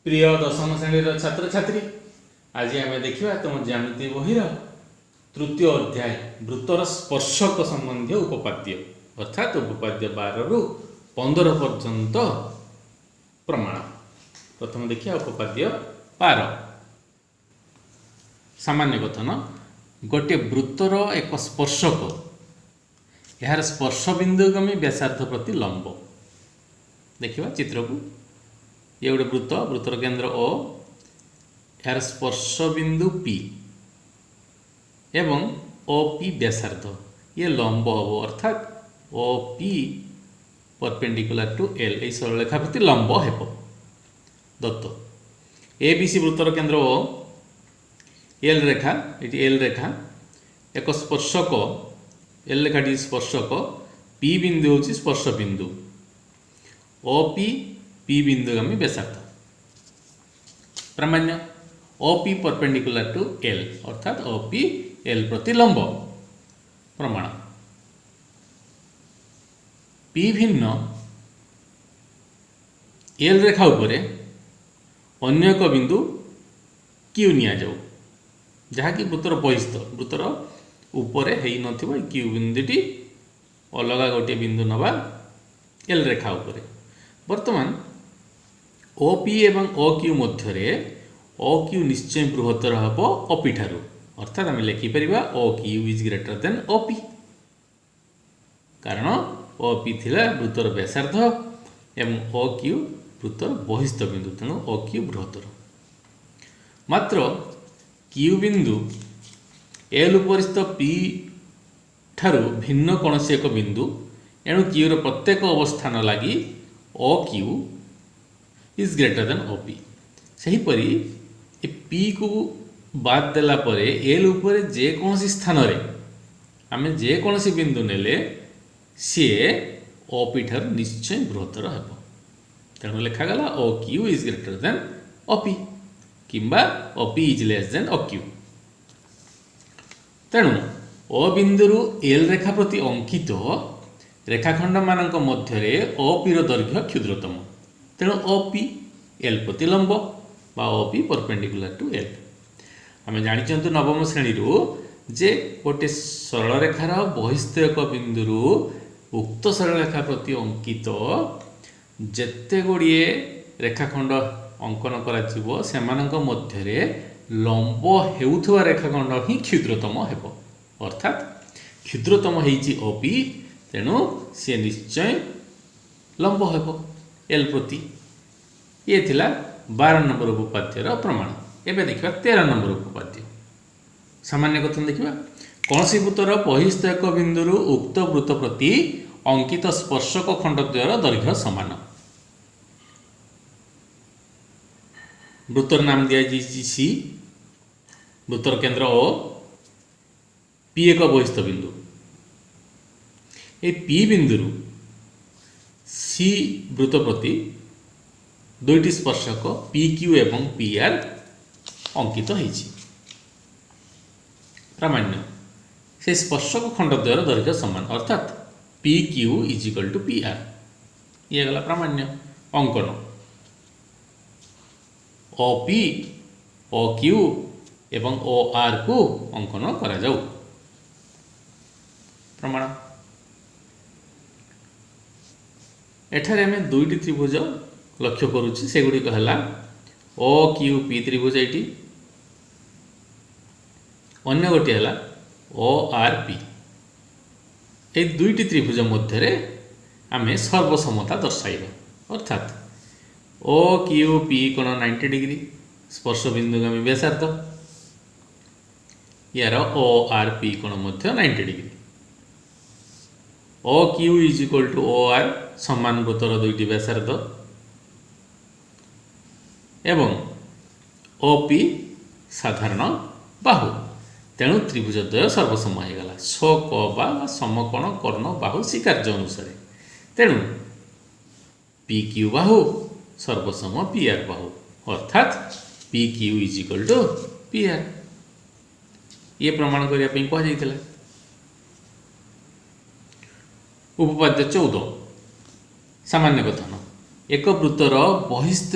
प्रिय दशम श्रेणी छात्र छात्री आज आम देखा तुम ज्यामिति बहिर तृतीय अध्याय वृत्तर स्पर्शक संबंधी उपपाद्य अर्थात उपपाद्य 12 रु 15 पर्यंत प्रमाण। प्रथम देखिए उपपाद्य 12 सामान्य कथन गोटे वृत्तर एक स्पर्शक यार स्पर्श बिंदुगामी व्यासार्ध प्रति लंब। देखिए चित्र को ये गोटे वृत्त वृत्तर केन्द्र ओ यार स्पर्श बिंदु P एवं OP व्यासार्ध ये लंब हम अर्थात OP परपेंडिकुलर टू L ये सरलरेखा प्रति लंब हेब। दत्त ABC वृत्तर केन्द्र O L रेखा ये L रेखा एक स्पर्शक L रेखाटी स्पर्शक P बिंदु होची स्पर्श बिंदु OP P बिंदुगामी व्यासार्ध प्रामाण्य OP परपेंडिकुलर टू L अर्थात OP L प्रति लंब प्रमाण। P भिन्न L रेखा उपरे अन्य एक बिंदु Q निया जाऊ जहाँकि वृत्तर बहिस्थ वृत्तर उपरे है नथिबो Q बिंदुटी अलग गोटे बिंदु नवा L रेखा उपरे। वर्तमान OP एवं OQ मध्य OQ निश्चय बृहत्तर हम OP ठारू अर्थात आम लिखिपर OQ is greater than OP कारण OP थिला वृत्तर व्यासार्ध एवं OQ वृत्तर बहिस्थ बिंदु तेणु OQ बृहत्तर। मात्र Q बिंदु L उपरिस्थ P ठारू भिन्न कौन एक बिंदु एणु Q रो प्रत्येक अवस्थान लगी OQ is greater than OP। सेहीपरि P को बाद देला परे L उपरे जेकोसी स्थान रे आमे जेकोसी बिंदु नेले सी OP ठार निश्चय बृहत्तर हेब तेणु लिखा गला OQ is greater than OP किंबा OP is less than OQ। तेणु O बिंदु L रेखा प्रति अंकित रेखाखंड मानक मध्य OP रो दैर्घ्य क्षुद्रतम तेणु OP L प्रति लंब बा OP परपेंडिकुलर टू L। आम जानी नवम श्रेणी जे गोटे सरल रेखार बहिस्थ एक बिंदु उक्त सरल रेखा प्रति अंकित जेते गुड़िए रेखाखंड अंकन करा सेमानक मध्य लंब हेउथुवा रेखाखंड ही क्षुद्रतम हेब अर्थात क्षुद्रतम हेइछि OP तेणु सी निश्चय लंब हेब L प्रति। ये थिला 12 नंबर उपपाद्यर प्रमाण। एबे देखिबा 13 नंबर उपपाद्य सामान्य कथन देखिबा कौन सी वृत्तर बहिस्थ एक बिंदु उक्त वृत्त प्रति अंकित स्पर्शक खंडद्वयर दैर्घ्य समान। वृत्तर नाम दिया जाइछि C वृत्तर केन्द्र O P एक बहिस्थ बिंदु ए P बिंदु C वृत्त प्रति दुईटी स्पर्शक PQ एवं PR अंकित होइछि प्रामाण्य से स्पर्शक खंडद्वयर दैर्घ्य समान अर्थात PQ is equal to PR ये गला प्रामाण्य अंकन OP OQ एवं OR को अंकन करा जाऊ प्रमाण। एठारे आम दुईटी त्रिभुज लक्ष्य करुच्ची से गुड़िक है OQP त्रिभुज ये अन्य गोटे है ORP ये दुईटी त्रिभुज मध्य आम सर्वसमता दर्शाइबा अर्थात OQP कोण 90 डिग्री स्पर्श बिंदुगामी व्यासार्ध यार ORP कोण मध्य 90 degree OQ is equal to OR समान वृत्तर दुईटी व्यासार्ध एवं OP साधारण बाहु तेणु त्रिभुजद्वय सर्वसम होगला स्वकबा समकोण कर्ण बाहु स्वीकार्य अनुसार तेणु PQ बाहु सर्वसम PR बाहु अर्थात PQ is equal to PR ये प्रमाण करने कहुला। उपपाद्य 14 सामान्य कथन एक वृत्तर बहिस्थ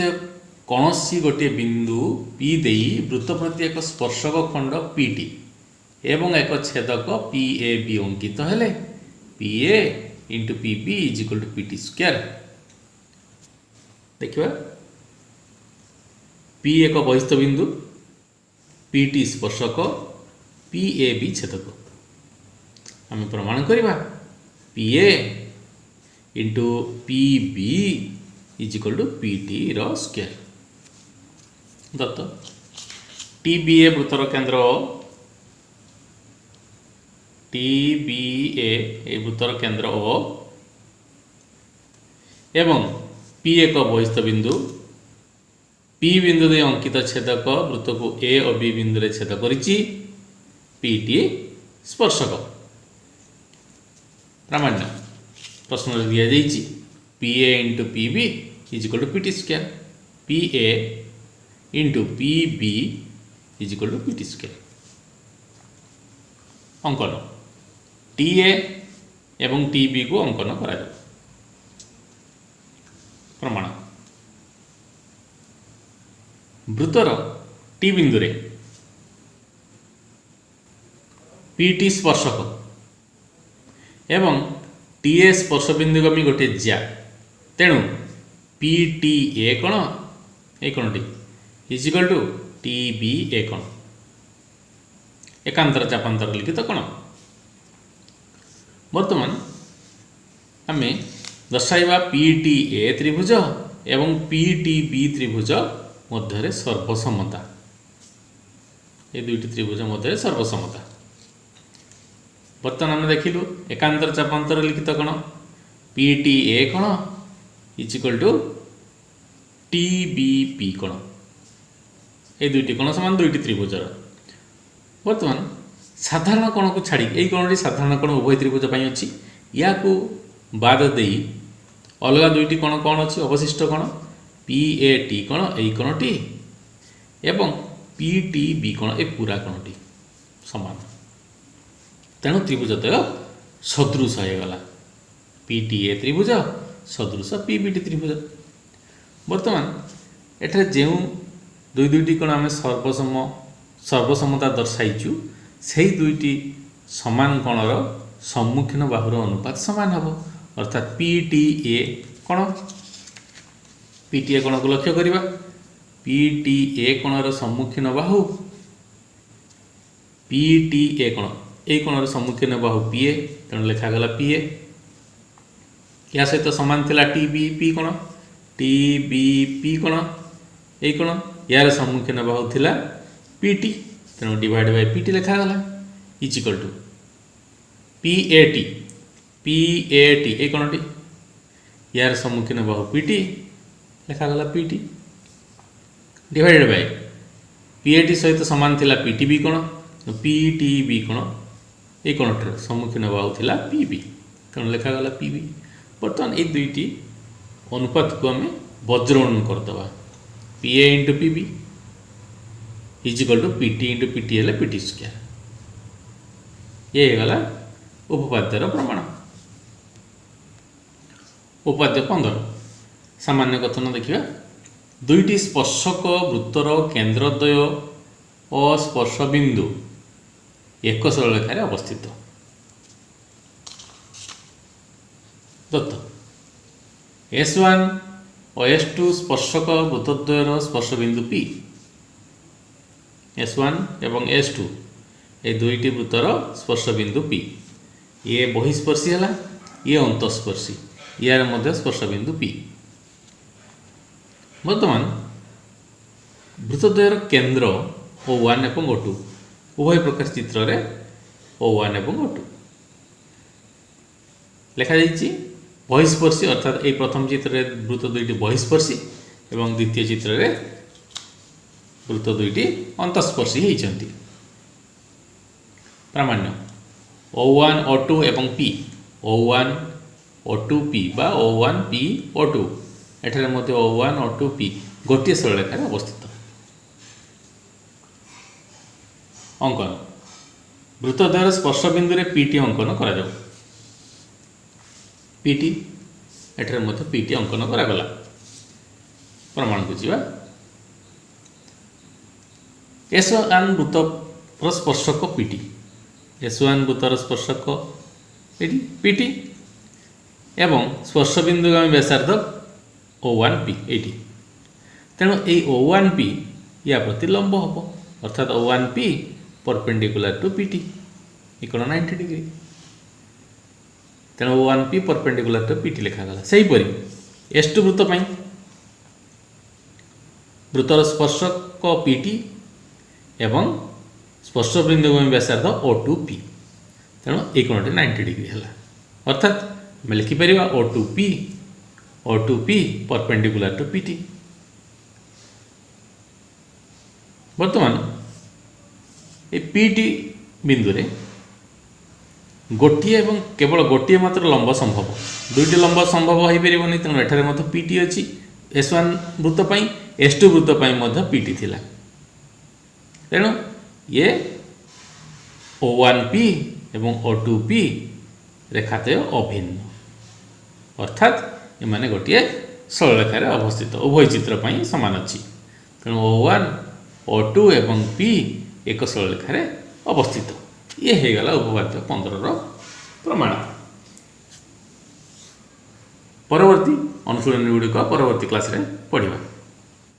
कौनसी गोटे बिंदु पी देई वृत्त प्रति एक स्पर्शक खंड पीटी एवं एक छेदक पी ए बी अंकित हेले P A into P B is equal to P T square. देखिए पी एक बहिस्थ बिंदु पी टी स्पर्शक पी ए बी छेदक आम प्रमाण करवा P A into P B is equal to P T रो स्क्वायर। दत्त टी बी ए वृत्तर केंद्र टी बी ए वृत्तर केंद्र ओ एवं पी एक बहिस्थ बिंदु पी बिंदु दे अंकित छेदक वृत्त को ए और बी बिंदु रे छेद करिछि पी टी स्पर्शक। प्रामाण्य प्रश्न दिया जाइछि P A into P B is equal to P T square P A into P B is equal to P T square. अंकन टी ए एवं टी बी को अंकन करा जाए। प्रमाण वृत्तर टी बिंदु रे पी टी स्पर्शक एवं टी ए स्पर्श बिंदुगामी गोटे ज्या तेणु पी टी ए कोण ए कोणटी is equal to T B A कोण एकांतर चापांतर लिखित कोण। वर्तमान आम दर्शाइबा पी टी ए त्रिभुज एवं पी टी बी त्रिभुज मध्य सर्वसमता ये दुईटी त्रिभुज मध्य सर्वसमता। बर्तमान आम देखिलु एकांतर चापांतर लिखित कोण पी टी ए कोण is equal to T B P कोण ये दुईटी कोण समान दुईटी त्रिभुजर। वर्तमान साधारण कोण को छाड़ी यही कोणटी साधारण कोण उभय त्रिभुज पई अछि या को बाद देई अलग दुईटी कोण कोण अछि अवशिष्ट कोण पी ए टी कोण एई कोणटी एवं पी टी बी कोण ए पूरा कोणटी समान तेणु त्रिभुजद्वय सदृश हो गला पी टी ए त्रिभुज सदृश पी बी टी त्रिभुज। वर्तमान एठारे जो दुई दुईटी कोण आम सर्वसमता दर्शाइचु से दुईटी समान कोणर सम्मुखीन बाहुर अनुपात समान हम अर्थात पी टी ए कोण पी टी ए कोण को लक्ष्य करवा पी टी ए कोणर सम्मुखीन बाहु पी टी ए कोण ए कोणर सम्मुखीन बाहु पी ए तेणु लिखागला पी ए या सहित समान थिला टी बी पी कोण टी बी पी कोण ए कोण यार सम्मुखीन बाहु थिला पी टी तेणु डिवाइड बाय पी टी लिखागला is equal to P A T ए कोणटी यार सम्मुखीन बाहु पी टी लिखागला P T divided by P A T सहित समान थिला पी टी बी कोण पी टी बी कोण ए कोणटर सम्मुखीन बाहु थिला पी बी तेणु लिखागला पी बी। बर्तमान ये दुईटी अनुपात को आम वज्रगणन करदे P A into P B is equal to P T into P T हेल्ले पी टी स्क्वायर ये गला उपपाद्यर प्रमाण। उपाद्य 15 सामान्य कथन देखिए दुईटी स्पर्शक वृत्तर केन्द्रद्वय और स्पर्श बिंदु एक सरलरेखार अवस्थित। दत्त S1 और S2 स्पर्शक वृत्तद्वयर स्पर्श बिंदु P S1 एवं S2 ये दुईटी वृत्तर स्पर्श बिंदु P ये बहिस्पर्शी है ये अंतस्पर्शी यार मध्य स्पर्श बिंदु P। वर्तमान वृत्तद्वयर केन्द्र O1 एवं O2 उभय प्रकार चित्र रे O1 एवं O2 लिखा जाइछि बहिस्पर्शी अर्थात ये प्रथम चित्र रे वृत्त दुईटी बहिस्पर्शी एवं द्वितीय चित्र रे वृत्त दुईटी अंतस्पर्शी होइछन्ति। प्रामाण्य O1 O2 एवं P O1 O2 P बा O1 P O2 एठारे मध्य O1 O2 P गोटे सरलरेखार अवस्थित। अंकन वृत्तद्वयर स्पर्श बिंदु रे पीटी अंकन करा जाऊ पीटी एठारे मध्य पीटी अंकन करा गला। प्रमाण को जीवा S1 ବୃତ୍ତର ସ୍ପର୍ଶକ ପିଟି, S1 ବୃତ୍ତର ସ୍ପର୍ଶକ ଏଠି ପିଟି ଏବଂ ସ୍ପର୍ଶବିନ୍ଦୁଗାମୀ ବ୍ୟାସାର୍ଦ୍ଧ O1P ଏଇଠି। ତେଣୁ ଏଇ O1P या प्रति लंब हम अर्थात O1P परपेंडिकुलर टू PT ये कौन 90 डिग्री। तेणु O1P परपेंडिकुलर टू PT लिखागला। सहीपरी S2 वृत्त वृत्तर स्पर्शक PT एवं स्पर्श बिंदुगामी व्यासार्ध O2P। तेणु ये कोणटी 90 डिग्री है अर्थात आम लिखिपर O2P परपेंडिकुलर टू PT। बर्तमान ये पीटी बिंदु रे गोटे एवं केवल गोटे मात्र लंब संभव, दुईटी लंब संभव हो पारे तेणु एठारे मध्य पीटी अच्छी S1 वृत्त पाई, S2 वृत्त पाई मध्य पीटी थिला। तेणु ये O1P एवं O2P रेखातय अभिन्न अर्थात ये माने गोटे सरलरेखार अवस्थित उभय चित्र पाई समान अच्छी। तेणु O1 O2 एवं P एक सरलरेखार अवस्थित। ये हो गला उपपाद्य 15 प्रमाण। परवर्ती अनुशीलन गुड़िक परवर्ती क्लास रे पढ़िबा।